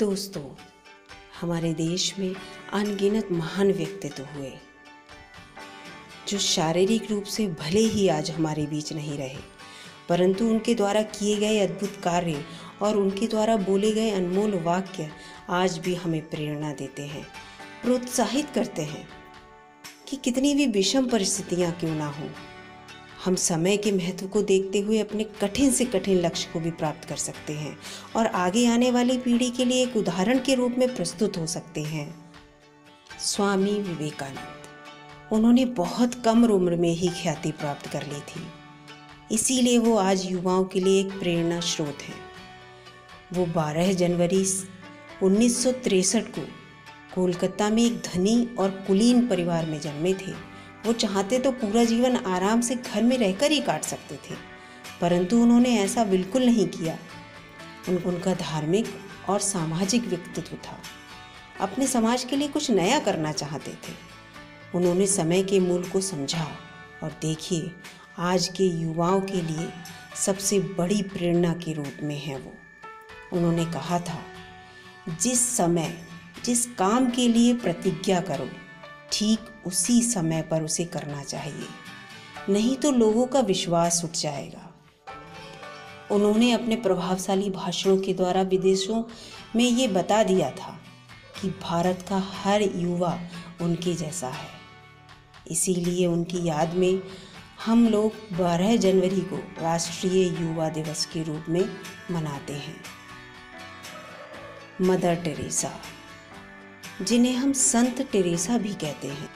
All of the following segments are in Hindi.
दोस्तों, हमारे देश में अनगिनत महान व्यक्तित्व हुए जो शारीरिक रूप से भले ही आज हमारे बीच नहीं रहे, परंतु उनके द्वारा किए गए अद्भुत कार्य और उनके द्वारा बोले गए अनमोल वाक्य आज भी हमें प्रेरणा देते हैं, प्रोत्साहित करते हैं कि कितनी भी विषम परिस्थितियां क्यों ना हो, हम समय के महत्व को देखते हुए अपने कठिन से कठिन लक्ष्य को भी प्राप्त कर सकते हैं और आगे आने वाली पीढ़ी के लिए एक उदाहरण के रूप में प्रस्तुत हो सकते हैं। स्वामी विवेकानंद, उन्होंने बहुत कम उम्र में ही ख्याति प्राप्त कर ली थी, इसीलिए वो आज युवाओं के लिए एक प्रेरणा स्रोत हैं। वो 12 जनवरी 1963 को कोलकाता में एक धनी और कुलीन परिवार में जन्मे थे। वो चाहते तो पूरा जीवन आराम से घर में रहकर ही काट सकते थे, परंतु उन्होंने ऐसा बिल्कुल नहीं किया। उनका धार्मिक और सामाजिक व्यक्तित्व था, अपने समाज के लिए कुछ नया करना चाहते थे। उन्होंने समय के मूल्य को समझा और देखिए, आज के युवाओं के लिए सबसे बड़ी प्रेरणा के रूप में है वो। उन्होंने कहा था, जिस समय जिस काम के लिए प्रतिज्ञा करो, ठीक उसी समय पर उसे करना चाहिए, नहीं तो लोगों का विश्वास उठ जाएगा। उन्होंने अपने प्रभावशाली भाषणों के द्वारा विदेशों में ये बता दिया था कि भारत का हर युवा उनके जैसा है। इसीलिए उनकी याद में हम लोग 12 जनवरी को राष्ट्रीय युवा दिवस के रूप में मनाते हैं। मदर टेरेसा, जिन्हें हम संत टेरेसा भी कहते हैं,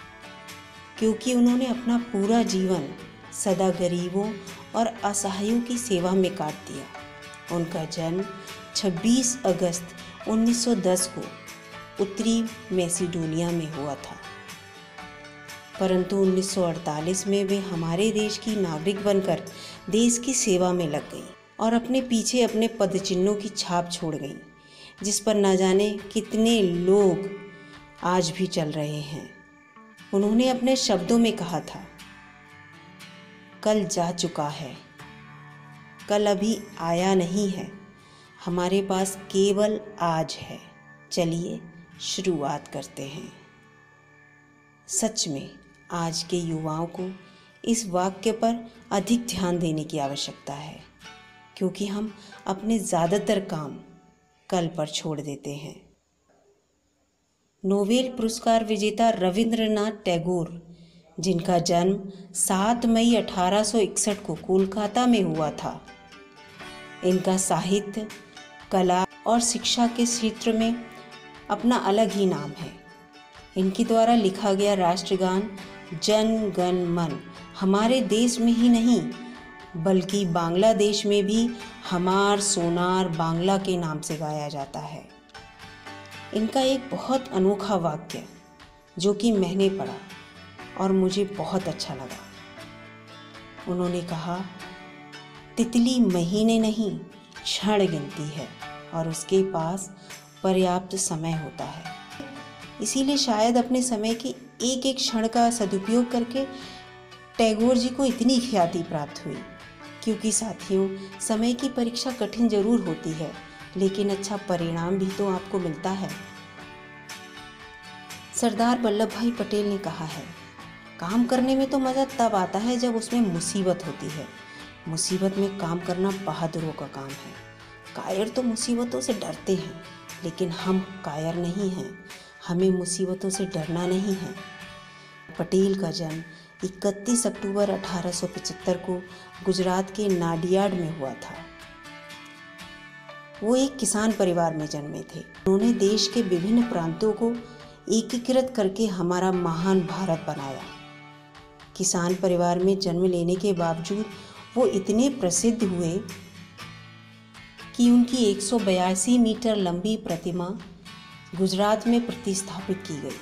क्योंकि उन्होंने अपना पूरा जीवन सदा गरीबों और असहायों की सेवा में काट दिया। उनका जन्म 26 अगस्त 1910 को उत्तरी मैसेडोनिया में हुआ था, परंतु 1948 में वे हमारे देश की नागरिक बनकर देश की सेवा में लग गई और अपने पीछे अपने पदचिन्हों की छाप छोड़ गई, जिस पर न जाने कितने लोग आज भी चल रहे हैं। उन्होंने अपने शब्दों में कहा था, कल जा चुका है, कल अभी आया नहीं है, हमारे पास केवल आज है, चलिए शुरुआत करते हैं। सच में आज के युवाओं को इस वाक्य पर अधिक ध्यान देने की आवश्यकता है, क्योंकि हम अपने ज़्यादातर काम कल पर छोड़ देते हैं। नोबेल पुरस्कार विजेता रविंद्रनाथ टैगोर, जिनका जन्म 7 मई 1861 को कोलकाता में हुआ था, इनका साहित्य, कला और शिक्षा के क्षेत्र में अपना अलग ही नाम है। इनके द्वारा लिखा गया राष्ट्रगान जन गण मन हमारे देश में ही नहीं बल्कि बांग्लादेश में भी हमार सोनार बांग्ला के नाम से गाया जाता है। इनका एक बहुत अनोखा वाक्य जो कि मैंने पढ़ा और मुझे बहुत अच्छा लगा। उन्होंने कहा, तितली महीने नहीं क्षण गिनती है और उसके पास पर्याप्त समय होता है। इसीलिए शायद अपने समय के एक एक क्षण का सदुपयोग करके टैगोर जी को इतनी ख्याति प्राप्त हुई। क्योंकि साथियों, समय की परीक्षा कठिन जरूर होती है, लेकिन अच्छा परिणाम भी तो आपको मिलता है। सरदार वल्लभ भाई पटेल ने कहा है, काम करने में तो मज़ा तब आता है जब उसमें मुसीबत होती है। मुसीबत में काम करना बहादुरों का काम है। कायर तो मुसीबतों से डरते हैं, लेकिन हम कायर नहीं हैं। हमें मुसीबतों से डरना नहीं है। पटेल का जन्म 31 अक्टूबर 1875 को गुजरात के नाडियाड में हुआ था। वो एक किसान परिवार में जन्मे थे। उन्होंने देश के विभिन्न प्रांतों को एकीकृत करके हमारा महान भारत बनाया। किसान परिवार में जन्म लेने के बावजूद वो इतने प्रसिद्ध हुए कि उनकी 182 मीटर लंबी प्रतिमा गुजरात में प्रतिस्थापित की गई,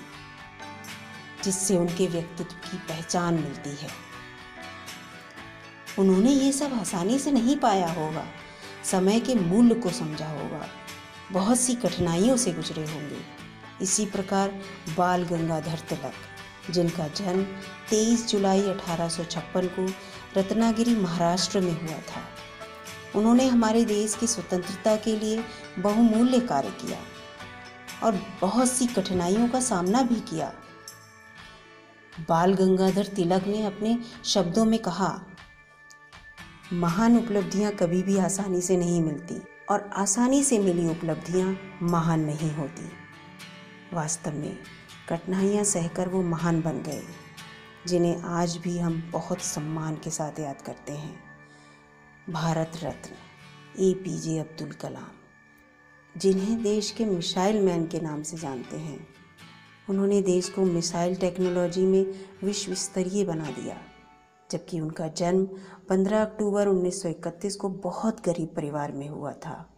जिससे उनके व्यक्तित्व की पहचान मिलती है। उन्होंने ये सब आसानी से नहीं पाया होगा, समय के मूल्य को समझा होगा, बहुत सी कठिनाइयों से गुजरे होंगे। इसी प्रकार बाल गंगाधर तिलक, जिनका जन्म 23 जुलाई 1856 को रत्नागिरी महाराष्ट्र में हुआ था, उन्होंने हमारे देश की स्वतंत्रता के लिए बहुमूल्य कार्य किया। और बहुत सी कठिनाइयों का सामना भी किया। बाल गंगाधर तिलक ने अपने शब्दों में कहा, महान उपलब्धियां कभी भी आसानी से नहीं मिलती और आसानी से मिली उपलब्धियां महान नहीं होती। वास्तव में कठिनाइयां सहकर वो महान बन गए, जिन्हें आज भी हम बहुत सम्मान के साथ याद करते हैं। भारत रत्न APJ अब्दुल कलाम, जिन्हें देश के मिसाइल मैन के नाम से जानते हैं। उन्होंने देश को मिसाइल टेक्नोलॉजी में विश्व स्तरीय बना दिया, जबकि उनका जन्म 15 अक्टूबर 1931 को बहुत गरीब परिवार में हुआ था।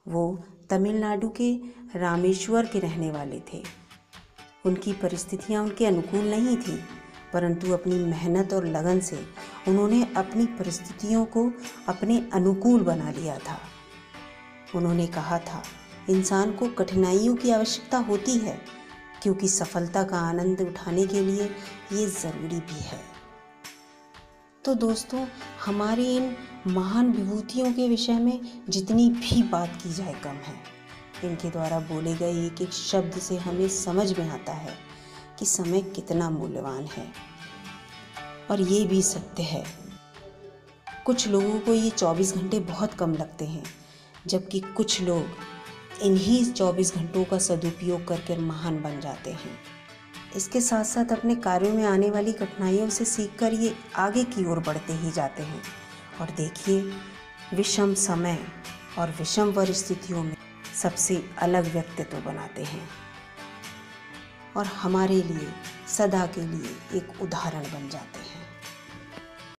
वो तमिलनाडु के रामेश्वर के रहने वाले थे। उनकी परिस्थितियां उनके अनुकूल नहीं थी, परंतु अपनी मेहनत और लगन से उन्होंने अपनी परिस्थितियों को अपने अनुकूल बना लिया था। उन्होंने कहा था, इंसान को कठिनाइयों की आवश्यकता होती है, क्योंकि सफलता का आनंद उठाने के लिए ये ज़रूरी भी है। तो दोस्तों, हमारी इन महान विभूतियों के विषय में जितनी भी बात की जाए कम है। इनके द्वारा बोले गए एक एक शब्द से हमें समझ में आता है कि समय कितना मूल्यवान है। और ये भी सत्य है, कुछ लोगों को ये 24 घंटे बहुत कम लगते हैं, जबकि कुछ लोग इन्हीं 24 घंटों का सदुपयोग करके महान बन जाते हैं। इसके साथ साथ अपने कार्यों में आने वाली कठिनाइयों से सीखकर ये आगे की ओर बढ़ते ही जाते हैं। और देखिए, विषम समय और विषम परिस्थितियों में सबसे अलग व्यक्तित्व बनाते हैं और हमारे लिए सदा के लिए एक उदाहरण बन जाते हैं।